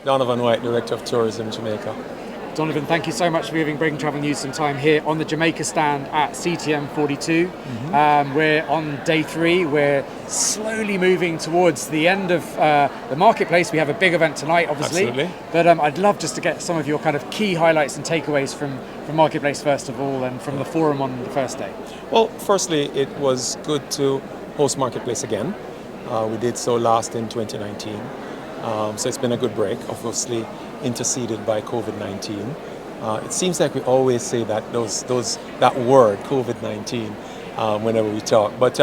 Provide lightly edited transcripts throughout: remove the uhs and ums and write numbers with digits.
Donovan White, Director of Tourism, Jamaica. Donovan, thank you so much for giving Breaking Travel News some time here on the Jamaica stand at CTM 42. We're on day 3. We're slowly moving towards the end of the marketplace. We have a big event tonight, obviously. Absolutely. But I'd love just to get some of your kind of key highlights and takeaways from Marketplace first of all, and from the forum on the first day. Well, firstly, it was good to host Marketplace again. We did so last in 2019. So it's been a good break, obviously interceded by COVID-19. It seems like we always say that that word, COVID-19, whenever we talk. But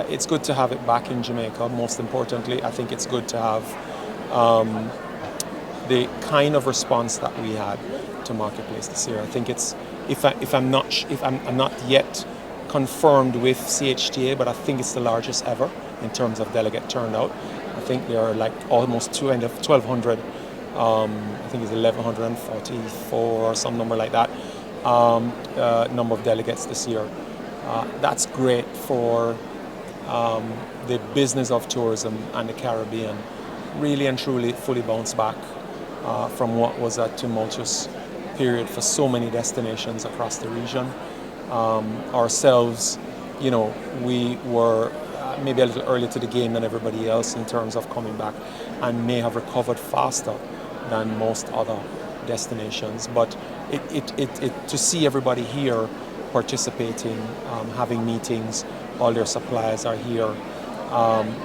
it's good to have it back in Jamaica. Most importantly, I think it's good to have the kind of response that we had to Marketplace this year. I think it's if I'm not yet confirmed with CHTA, but I think it's the largest ever in terms of delegate turnout. I think there are like almost 1,200. I think it's 1,144 or some number like that. Number of delegates this year. That's great for the business of tourism and the Caribbean. Really and truly, fully bounced back from what was a tumultuous period for so many destinations across the region. Ourselves, we were maybe a little early to the game than everybody else in terms of coming back, and may have recovered faster than most other destinations. But to see everybody here participating, having meetings, all their suppliers are here.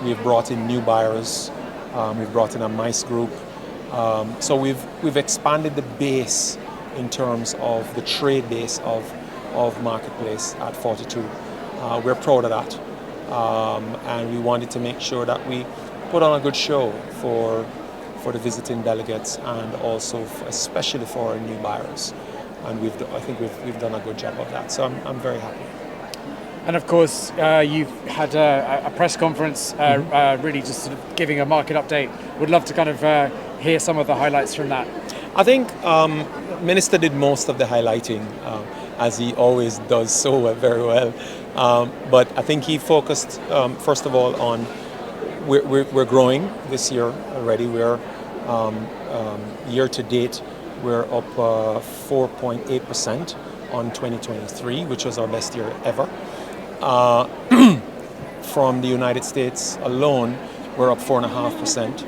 We've brought in new buyers. We've brought in a MICE group. So we've expanded the base in terms of the trade base of Marketplace at 42. We're proud of that. And we wanted to make sure that we put on a good show for the visiting delegates, and also especially for our new buyers. And I think we've done a good job of that. So I'm very happy. And of course, you've had a press conference, really just sort of giving a market update. Would love to kind of hear some of the highlights from that. I think Minister did most of the highlighting, as he always does so very well. But I think he focused, first of all, on we're growing this year already. We're year to date, we're up 4.8% on 2023, which was our best year ever. From the United States alone, we're up 4.5%.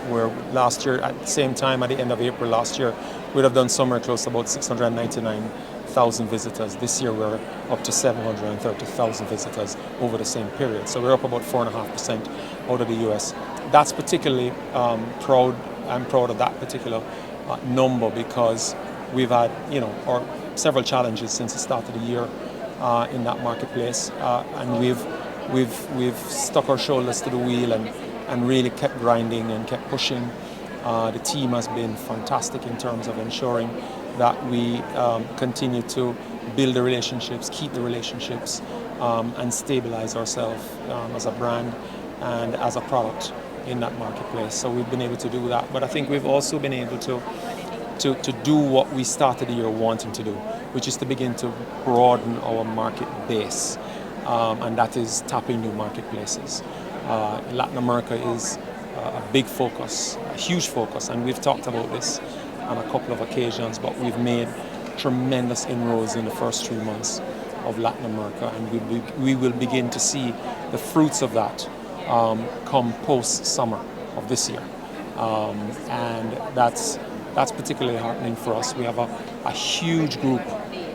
Where last year, at the same time, at the end of April last year, we'd have done somewhere close to about 699,000 visitors. This year, we're up to 730,000 visitors over the same period. So we're up about 4.5% out of the US. That's particularly proud. I'm proud of that particular number, because we've had, several challenges since the start of the year in that marketplace, and we've stuck our shoulders to the wheel and really kept grinding and kept pushing. The team has been fantastic in terms of ensuring that we continue to build the relationships, keep the relationships, and stabilize ourselves as a brand and as a product in that marketplace. So we've been able to do that. But I think we've also been able to do what we started the year wanting to do, which is to begin to broaden our market base, and that is tapping new marketplaces. Latin America is a big focus, a huge focus, and we've talked about this on a couple of occasions, but we've made tremendous inroads in the first 3 months of Latin America, and we will begin to see the fruits of that come post-summer of this year. And that's particularly heartening for us. We have a huge group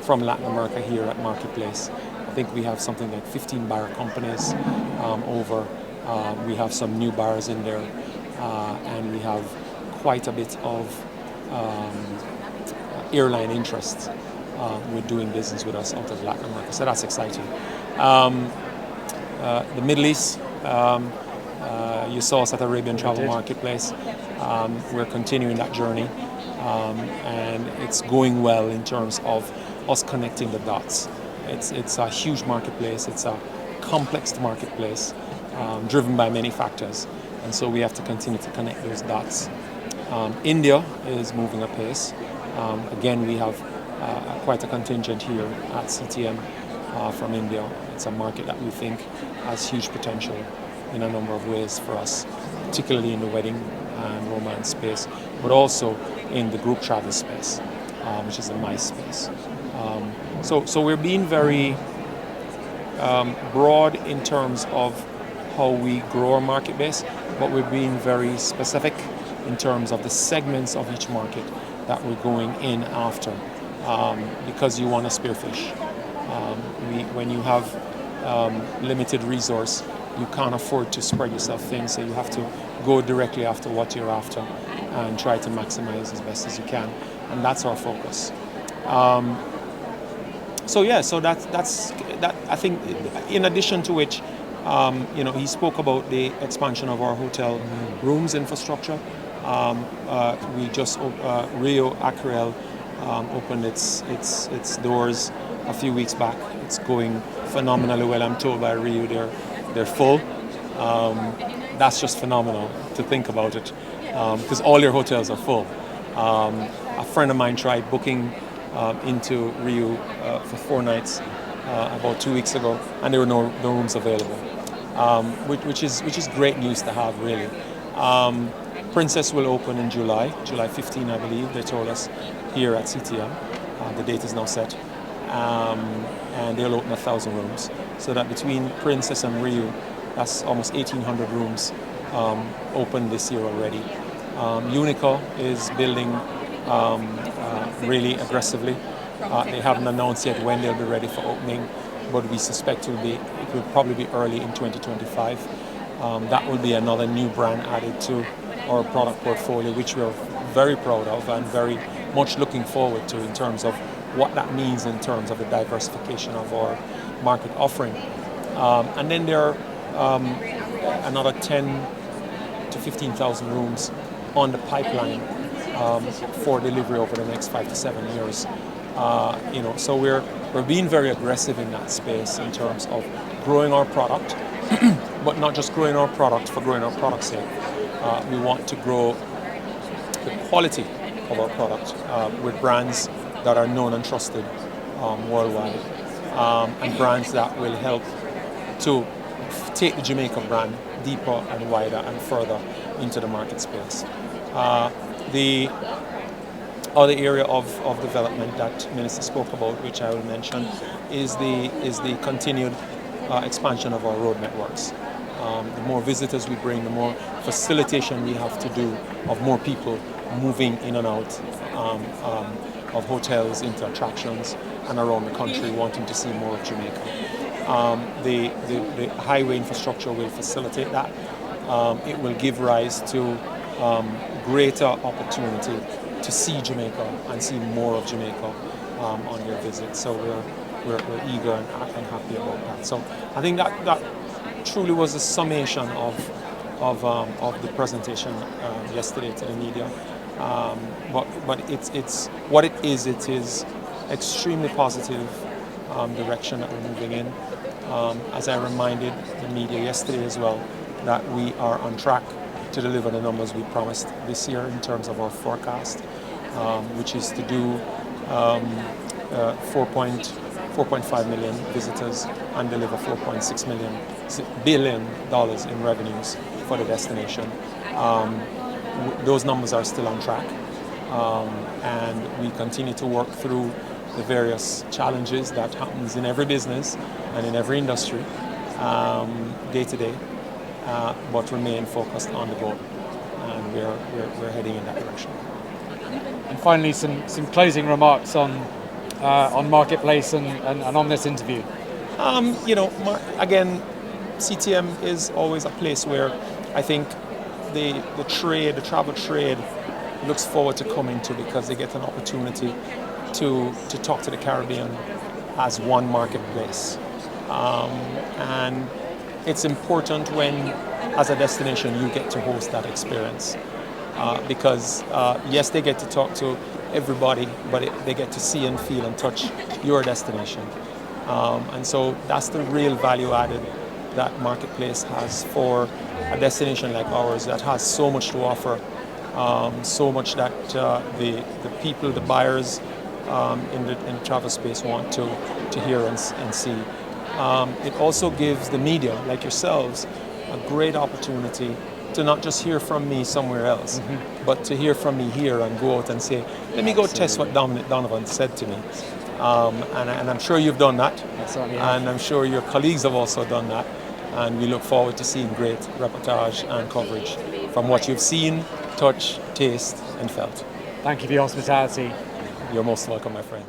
from Latin America here at Marketplace. I think we have something like 15 buyer companies over. We have some new buyers in there, and we have quite a bit of airline interest with doing business with us out of Latin America. So that's exciting. The Middle East, you saw us at Arabian Travel Marketplace. We're continuing that journey, and it's going well in terms of us connecting the dots. It's a huge marketplace. It's a complex marketplace, driven by many factors, and so we have to continue to connect those dots. India is moving apace. Again, we have quite a contingent here at CTM from India. It's a market that we think has huge potential in a number of ways for us. particularly in the wedding and romance space, but also in the group travel space, which is a nice space. So we're being very broad in terms of how we grow our market base, but we're being very specific in terms of the segments of each market that we're going in after, because you want to spearfish. When you have limited resource, you can't afford to spread yourself thin, so you have to go directly after what you're after and try to maximize as best as you can, and that's our focus. So that's that. I think, in addition to which, he spoke about the expansion of our hotel rooms infrastructure. We just Rio Acrel opened its doors a few weeks back. It's going phenomenally well. I'm told by Rio they're full. That's just phenomenal to think about it, because all your hotels are full. A friend of mine tried booking into Rio for 4 nights about 2 weeks ago, and there were no rooms available, which is great news to have, really. Princess will open in July 15, I believe. They told us here at CTM. The date is now set, and they'll open 1,000 rooms. So that between Princess and Rio, that's almost 1,800 rooms open this year already. Unico is building really aggressively. They haven't announced yet when they'll be ready for opening, but we suspect it will probably be early in 2025. That will be another new brand added to our product portfolio, which we're very proud of and very much looking forward to in terms of what that means in terms of the diversification of our market offering. And then there are another 10 to 15,000 rooms on the pipeline for delivery over the next 5 to 7 years. So we're being very aggressive in that space in terms of growing our product, but not just growing our product for growing our product's sake. We want to grow the quality of our product with brands that are known and trusted worldwide, and brands that will help to take the Jamaica brand deeper and wider and further into the market space. The other area of development that Minister spoke about, which I will mention, is the continued expansion of our road networks. The more visitors we bring, the more facilitation we have to do of more people moving in and out of hotels into attractions and around the country wanting to see more of Jamaica. The highway infrastructure will facilitate that. It will give rise to greater opportunity to see Jamaica and see more of Jamaica on your visit. So we're eager and happy about that. So I think that truly was a summation of the presentation yesterday to the media. But it's what it is. It is extremely positive direction that we're moving in. As I reminded the media yesterday as well, that we are on track to deliver the numbers we promised this year in terms of our forecast, which is to do 4.5 million visitors and deliver $4.6 billion in revenues for the destination. Those numbers are still on track, and we continue to work through the various challenges that happens in every business and in every industry day to day, but remain focused on the goal, and we're heading in that direction. And finally, some closing remarks on Marketplace and on this interview. Again, CTM is always a place where I think the travel trade looks forward to coming to, because they get an opportunity to talk to the Caribbean as one marketplace. And it's important when, as a destination, you get to host that experience. Because yes, they get to talk to everybody, but they get to see and feel and touch your destination. And so that's the real value added that Marketplace has for a destination like ours that has so much to offer, so much that the people, the buyers in the travel space want to hear and see. It also gives the media, like yourselves, a great opportunity to not just hear from me somewhere else, but to hear from me here and go out and say, let me go test what Donovan said to me. And I'm sure you've done that. And I'm sure your colleagues have also done that. And we look forward to seeing great reportage and coverage from what you've seen, touched, tasted, and felt. Thank you for your hospitality. You're most welcome, my friend.